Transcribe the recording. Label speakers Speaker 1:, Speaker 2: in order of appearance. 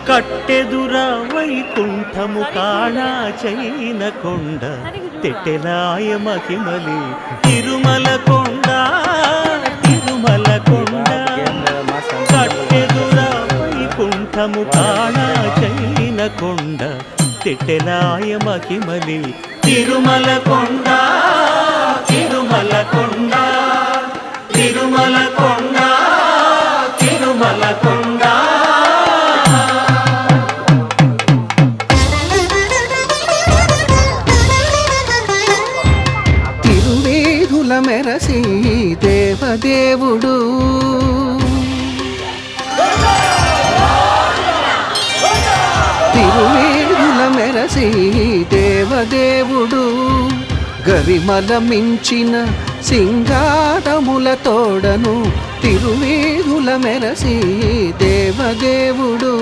Speaker 1: కట్టెదుర వైకుంఠము కాణా చైన కొండ తెట్టెలాయ మహిమలి తిరుమల కొండ తిరుమల కొండ కట్టెదుర వైకుంఠము కాణా చైన కొండ తెట్టెలాయ మహిమలి తిరుమల కొండ తిరుమల కొండ తిరుమల కొండ తిరుమల కొండ
Speaker 2: మెరసి దేవదేవుడు తిరువేదుల మెరసి దేవదేవుడు గరిమల మించిన సింగారముల తోడను తిరువేదుల మెరసి దేవదేవుడు